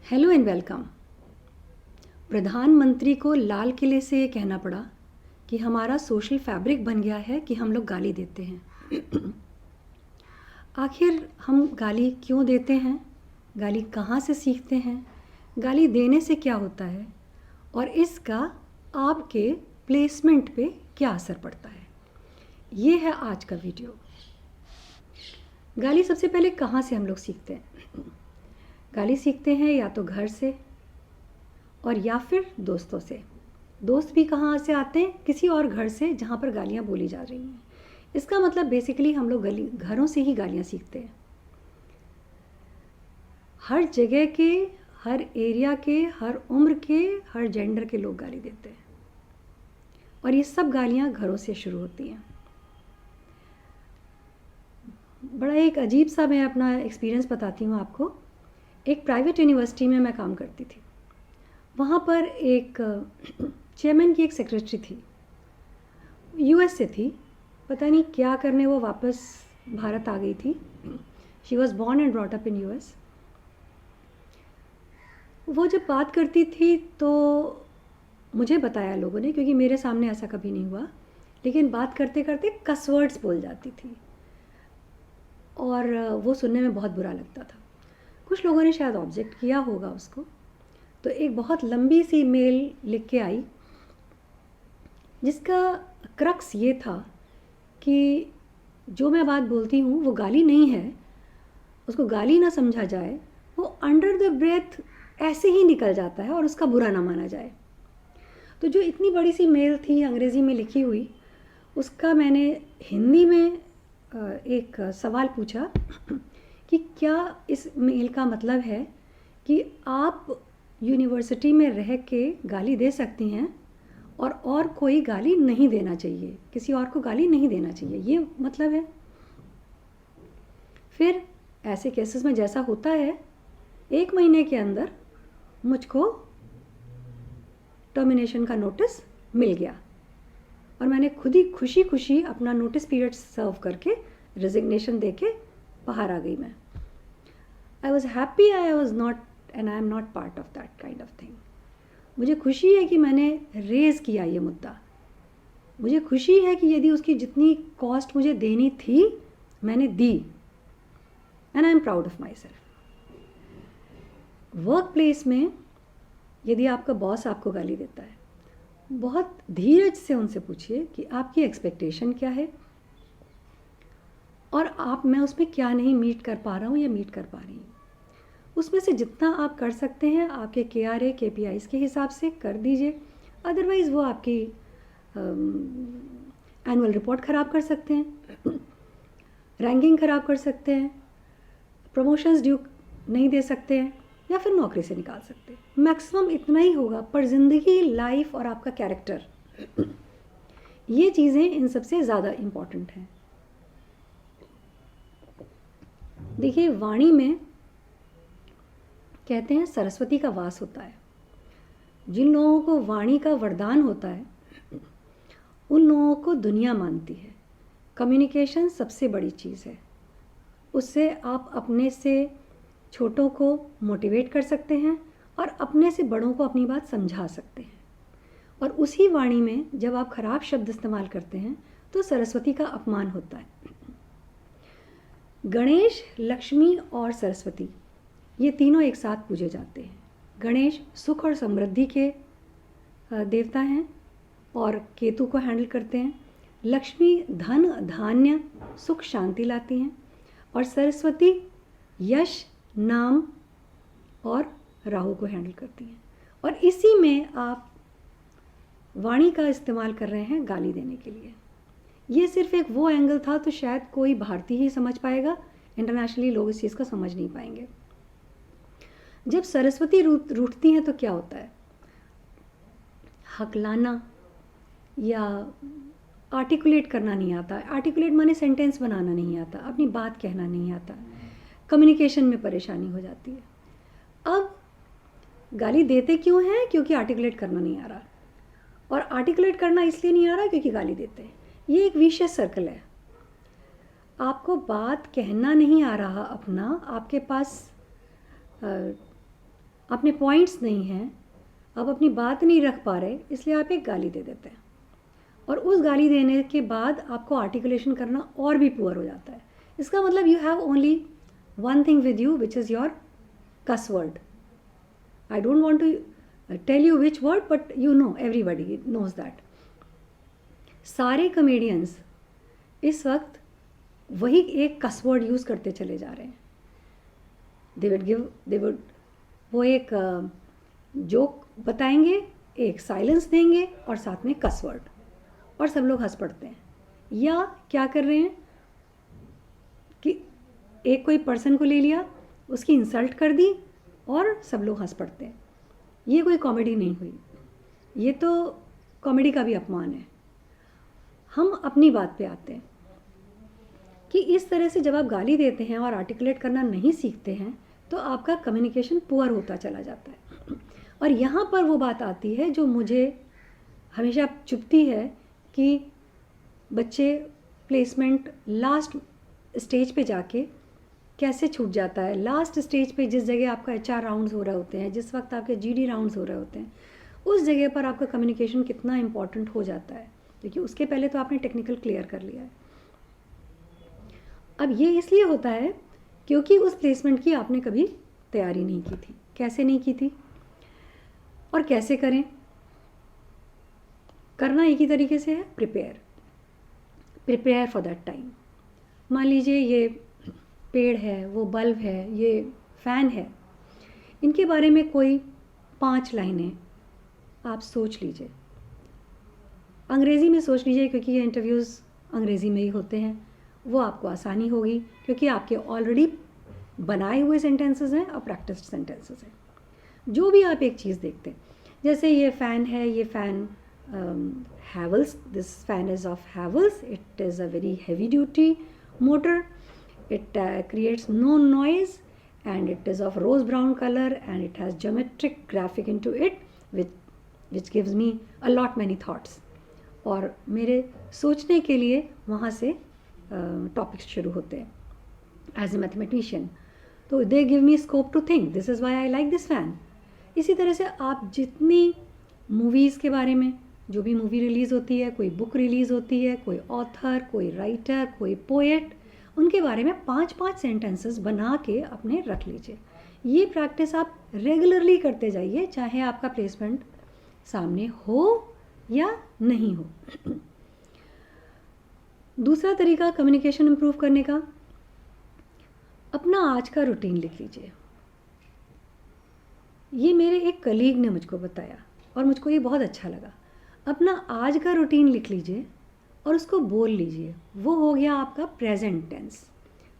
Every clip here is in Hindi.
Hello and welcome. प्रधानमंत्री को लाल किले से ये कहना पड़ा कि हमारा सोशल फैब्रिक बन गया है कि हम लोग गाली देते हैं। आखिर हम गाली क्यों देते हैं? गाली कहाँ से सीखते हैं? गाली देने से क्या होता है? और इसका आपके प्लेसमेंट पे क्या असर पड़ता है? ये है आज का वीडियो। गाली सबसे पहले कहाँ से हम लोग सीखते हैं? गाली सीखते हैं या तो घर से और या फिर दोस्तों से। दोस्त भी कहाँ से आते हैं? किसी और घर से जहाँ पर गालियाँ बोली जा रही हैं। इसका मतलब बेसिकली हम लोग घरों से ही गालियाँ सीखते हैं। हर जगह के, हर एरिया के, हर उम्र के, हर जेंडर के लोग गाली देते हैं और ये सब गालियाँ घरों से शुरू होती हैं। बड़ा एक अजीब सा मैं अपना एक्सपीरियंस बताती हूँ आपको। एक प्राइवेट यूनिवर्सिटी में मैं काम करती थी। वहाँ पर एक चेयरमैन की एक सेक्रेटरी थी, यूएस से थी। पता नहीं क्या करने वो वापस भारत आ गई थी। She was born and brought up in US. वो जब बात करती थी तो मुझे बताया लोगों ने, क्योंकि मेरे सामने ऐसा कभी नहीं हुआ, लेकिन बात करते करते कस वर्ड्स बोल जाती थी और वो सुनने में बहुत बुरा लगता था। कुछ लोगों ने शायद ऑब्जेक्ट किया होगा उसको, तो एक बहुत लंबी सी मेल लिख के आई जिसका क्रक्स ये था कि जो मैं बात बोलती हूँ वो गाली नहीं है, उसको गाली ना समझा जाए, वो अंडर द ब्रेथ ऐसे ही निकल जाता है और उसका बुरा ना माना जाए। तो जो इतनी बड़ी सी मेल थी अंग्रेज़ी में लिखी हुई, उसका मैंने हिंदी में एक सवाल पूछा कि क्या इस मेल का मतलब है कि आप यूनिवर्सिटी में रह के गाली दे सकती हैं और कोई गाली नहीं देना चाहिए, किसी और को गाली नहीं देना चाहिए, ये मतलब है? फिर ऐसे केसेस में जैसा होता है, 1 महीने के अंदर मुझको टर्मिनेशन का नोटिस मिल गया और मैंने खुद ही खुशी खुशी अपना नोटिस पीरियड सर्व करके रेजिग्नेशन दे के बाहर आ गई। मैं I was happy, I was not and I am not part of that kind of thing. मुझे खुशी है कि मैंने रेज़ किया ये मुद्दा। मुझे खुशी है कि यदि उसकी जितनी कॉस्ट मुझे देनी थी मैंने दी, and I am proud of myself. Workplace में यदि आपका बॉस आपको गाली देता है, बहुत धीरज से उनसे पूछिए कि आपकी एक्सपेक्टेशन क्या है और मैं उसमें क्या नहीं मीट कर पा रहा हूँ या मीट कर पा रही हूँ। उसमें से जितना आप कर सकते हैं आपके KRA KPIs के हिसाब से कर दीजिए, अदरवाइज़ वो आपकी एनुअल रिपोर्ट ख़राब कर सकते हैं, रैंकिंग ख़राब कर सकते हैं, प्रमोशंस ड्यू नहीं दे सकते हैं या फिर नौकरी से निकाल सकते हैं। मैक्सिमम इतना ही होगा, पर ज़िंदगी, लाइफ और आपका कैरेक्टर, ये चीज़ें इन सबसे ज़्यादा इम्पॉर्टेंट हैं। देखिए, वाणी में कहते हैं सरस्वती का वास होता है। जिन लोगों को वाणी का वरदान होता है उन लोगों को दुनिया मानती है। कम्युनिकेशन सबसे बड़ी चीज़ है। उससे आप अपने से छोटों को मोटिवेट कर सकते हैं और अपने से बड़ों को अपनी बात समझा सकते हैं। और उसी वाणी में जब आप खराब शब्द इस्तेमाल करते हैं तो सरस्वती का अपमान होता है। गणेश, लक्ष्मी और सरस्वती, ये तीनों एक साथ पूजे जाते हैं। गणेश सुख और समृद्धि के देवता हैं और केतु को हैंडल करते हैं। लक्ष्मी धन, धान्य, सुख, शांति लाती हैं और सरस्वती यश, नाम और राहु को हैंडल करती हैं। और इसी में आप वाणी का इस्तेमाल कर रहे हैं गाली देने के लिए। ये सिर्फ एक वो एंगल था, तो शायद कोई भारतीय ही समझ पाएगा, इंटरनेशनली लोग इस चीज़ को समझ नहीं पाएंगे। जब सरस्वती रूठती हैं तो क्या होता है? हकलाना या आर्टिकुलेट करना नहीं आता। आर्टिकुलेट माने सेंटेंस बनाना नहीं आता, अपनी बात कहना नहीं आता, कम्युनिकेशन में परेशानी हो जाती है। अब गाली देते क्यों हैं? क्योंकि आर्टिकुलेट करना नहीं आ रहा, और आर्टिकुलेट करना इसलिए नहीं आ रहा क्योंकि गाली देते हैं। ये एक विशियस सर्कल है। आपको बात कहना नहीं आ रहा अपना, आपके पास अपने पॉइंट्स नहीं हैं, आप अपनी बात नहीं रख पा रहे, इसलिए आप एक गाली दे देते हैं और उस गाली देने के बाद आपको आर्टिकुलेशन करना और भी पुअर हो जाता है। इसका मतलब you have only one thing with you which is your cuss word. I don't want to tell you which word, but you know, everybody knows that. सारे कॉमेडियंस इस वक्त वही एक कस वर्ड यूज़ करते चले जा रहे हैं। दे वुड वो एक जोक बताएंगे, एक साइलेंस देंगे और साथ में कस वर्ड, और सब लोग हंस पड़ते हैं। या क्या कर रहे हैं कि एक कोई पर्सन को ले लिया, उसकी इंसल्ट कर दी और सब लोग हंस पड़ते हैं। ये कोई कॉमेडी नहीं हुई, ये तो कॉमेडी का भी अपमान है। हम अपनी बात पे आते हैं कि इस तरह से जब आप गाली देते हैं और आर्टिकुलेट करना नहीं सीखते हैं तो आपका कम्युनिकेशन पुअर होता चला जाता है। और यहाँ पर वो बात आती है जो मुझे हमेशा चुभती है कि बच्चे प्लेसमेंट लास्ट स्टेज पे जाके कैसे छूट जाता है। लास्ट स्टेज पे जिस जगह आपका HR राउंड्स हो रहे होते हैं, जिस वक्त आपके GD राउंड्स हो रहे होते हैं, उस जगह पर आपका कम्युनिकेशन कितना इम्पॉर्टेंट हो जाता है, क्योंकि उसके पहले तो आपने टेक्निकल क्लियर कर लिया है। अब ये इसलिए होता है क्योंकि उस प्लेसमेंट की आपने कभी तैयारी नहीं की थी। कैसे नहीं की थी और कैसे करें? करना एक ही तरीके से है, प्रिपेयर फॉर दैट टाइम। मान लीजिए ये पेड़ है, वो बल्ब है, ये फ़ैन है, इनके बारे में कोई 5 लाइनें आप सोच लीजिए। अंग्रेज़ी में सोच लीजिए क्योंकि ये इंटरव्यूज़ अंग्रेज़ी में ही होते हैं, वो आपको आसानी होगी क्योंकि आपके ऑलरेडी बनाए हुए सेंटेंसेस हैं और प्रैक्टिस्ड सेंटेंसेस हैं। जो भी आप एक चीज़ देखते हैं, जैसे ये फ़ैन है, ये fan Havells, this fan is of Havells. It is a very heavy duty motor. It creates no noise and it is of rose brown color and it has geometric graphic into it which gives me a lot many thoughts. और मेरे सोचने के लिए वहाँ से टॉपिक्स शुरू होते हैं एज ए मैथमेटिशियन। तो they give me scope to think, this is why I like this fan. इसी तरह से आप जितनी मूवीज़ के बारे में, जो भी मूवी रिलीज़ होती है, कोई बुक रिलीज़ होती है, कोई ऑथर, कोई राइटर, कोई पोएट, उनके बारे में 5-5 सेंटेंसेस बना के अपने रख लीजिए। ये प्रैक्टिस आप रेगुलरली करते जाइए, चाहे आपका प्लेसमेंट सामने हो या नहीं हो। दूसरा तरीका कम्युनिकेशन इम्प्रूव करने का, अपना आज का रूटीन लिख लीजिए। ये मेरे एक कलीग ने मुझको बताया और मुझको ये बहुत अच्छा लगा। अपना आज का रूटीन लिख लीजिए और उसको बोल लीजिए, वो हो गया आपका प्रेजेंट टेंस।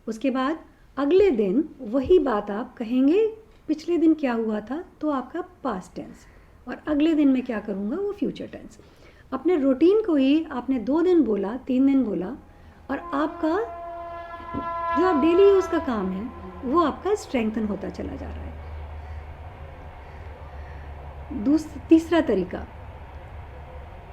उसके बाद अगले दिन वही बात आप कहेंगे, पिछले दिन क्या हुआ था तो आपका पास्ट टेंस, और अगले दिन मैं क्या करूँगा वो फ्यूचर टेंस। अपने रूटीन को ही आपने 2 दिन बोला, 3 दिन बोला, और आपका जो आप डेली यूज़ का काम है वो आपका स्ट्रेंथन होता चला जा रहा है। तीसरा तरीका,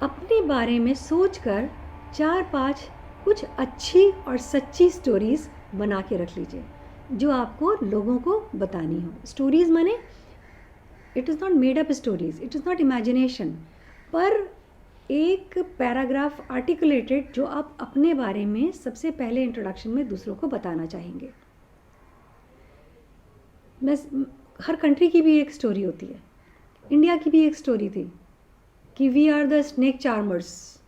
अपने बारे में सोचकर 4-5 कुछ अच्छी और सच्ची स्टोरीज़ बना के रख लीजिए जो आपको लोगों को बतानी हो। स्टोरीज़ माने it is not made up stories, it is not imagination, पर एक पैराग्राफ आर्टिकुलेटेड जो आप अपने बारे में सबसे पहले इंट्रोडक्शन में दूसरों को बताना चाहेंगे। हर कंट्री की भी एक स्टोरी होती है। इंडिया की भी एक स्टोरी थी कि we are the snake charmers.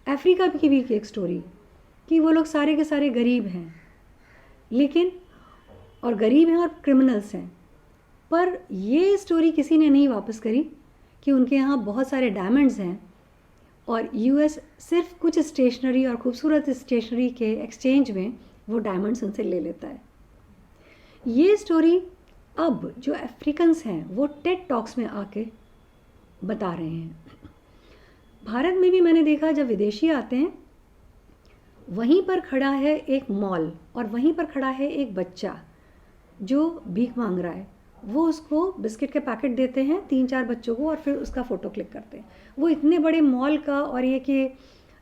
Africa की भी एक स्टोरी कि वो लोग सारे के सारे गरीब हैं, लेकिन और गरीब हैं और क्रिमिनल्स हैं, पर ये स्टोरी किसी ने नहीं वापस करी कि उनके यहाँ बहुत सारे डायमंड्स हैं और यूएस सिर्फ कुछ स्टेशनरी और खूबसूरत स्टेशनरी के एक्सचेंज में वो डायमंड्स उनसे ले लेता है। ये स्टोरी अब जो अफ्रीकन्स हैं वो टेड टॉक्स में आके बता रहे हैं। भारत में भी मैंने देखा जब विदेशी आते हैं, वहीं पर खड़ा है एक मॉल और वहीं पर खड़ा है एक बच्चा जो भीख मांग रहा है। वो उसको बिस्किट के पैकेट देते हैं 3-4 बच्चों को और फिर उसका फ़ोटो क्लिक करते हैं। वो इतने बड़े मॉल का और ये कि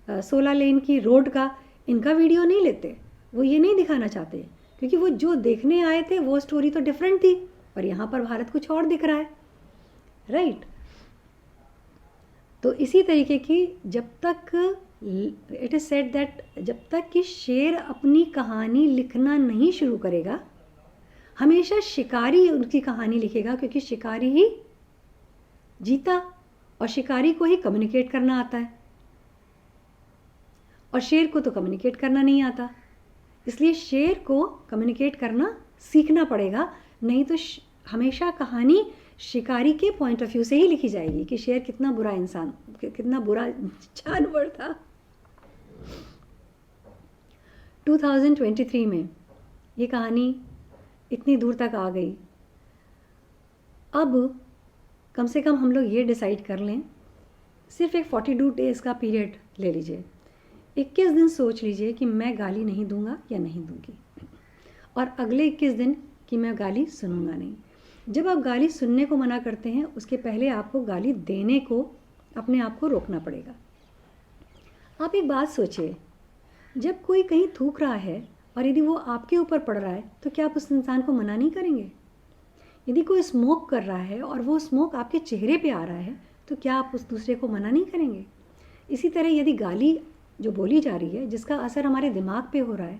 16 लेन की रोड का इनका वीडियो नहीं लेते, वो ये नहीं दिखाना चाहते क्योंकि वो जो देखने आए थे वो स्टोरी तो डिफरेंट थी और यहाँ पर भारत कुछ और दिख रहा है, राइट। तो इसी तरीके की जब तक इट इज़ सेड दैट जब तक कि शेर अपनी कहानी लिखना नहीं शुरू करेगा, हमेशा शिकारी उनकी कहानी लिखेगा, क्योंकि शिकारी ही जीता और शिकारी को ही कम्युनिकेट करना आता है और शेर को तो कम्युनिकेट करना नहीं आता। इसलिए शेर को कम्युनिकेट करना सीखना पड़ेगा, नहीं तो हमेशा कहानी शिकारी के पॉइंट ऑफ व्यू से ही लिखी जाएगी कि शेर कितना बुरा इंसान, कितना बुरा जानवर था। 2023 में ये कहानी इतनी दूर तक आ गई। अब कम से कम हम लोग ये डिसाइड कर लें, सिर्फ एक 42 डेज़ का पीरियड ले लीजिए, 21 दिन सोच लीजिए कि मैं गाली नहीं दूंगा या नहीं दूंगी, और अगले 21 दिन कि मैं गाली सुनूंगा नहीं। जब आप गाली सुनने को मना करते हैं, उसके पहले आपको गाली देने को अपने आप को रोकना पड़ेगा। आप एक बात सोचिए, जब कोई कहीं थूक रहा है और यदि वो आपके ऊपर पड़ रहा है तो क्या आप उस इंसान को मना नहीं करेंगे? यदि कोई स्मोक कर रहा है और वो स्मोक आपके चेहरे पे आ रहा है तो क्या आप उस दूसरे को मना नहीं करेंगे? इसी तरह यदि गाली जो बोली जा रही है, जिसका असर हमारे दिमाग पे हो रहा है,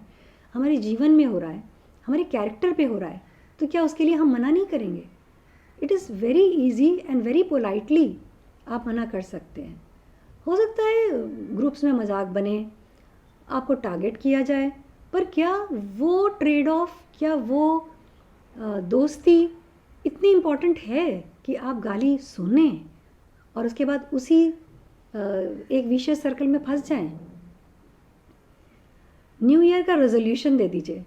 हमारे जीवन में हो रहा है, हमारे कैरेक्टर पे हो रहा है, तो क्या उसके लिए हम मना नहीं करेंगे? It is very easy and very politely आप मना कर सकते हैं। हो सकता है ग्रुप्स में मजाक बने, आपको टारगेट किया जाए, पर क्या वो ट्रेड ऑफ, क्या वो दोस्ती इतनी इम्पॉर्टेंट है कि आप गाली सुने और उसके बाद उसी एक विशेष सर्कल में फंस जाएं? न्यू ईयर का रेजोल्यूशन दे दीजिए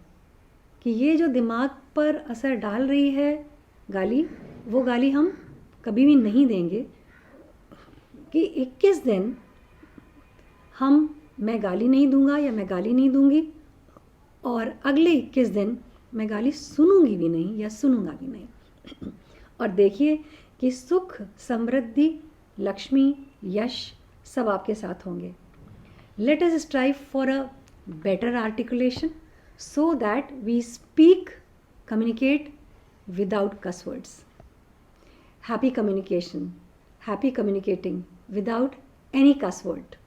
कि ये जो दिमाग पर असर डाल रही है गाली, वो गाली हम कभी भी नहीं देंगे, कि 21 दिन मैं गाली नहीं दूंगा या मैं गाली नहीं दूंगी, और अगले 21 दिन मैं गाली सुनूंगी भी नहीं या सुनूंगा भी नहीं। और देखिए कि सुख, समृद्धि, लक्ष्मी, यश सब आपके साथ होंगे। Let us strive for a better articulation so that we speak, communicate without cuss words. Happy communication, happy communicating without any cuss word.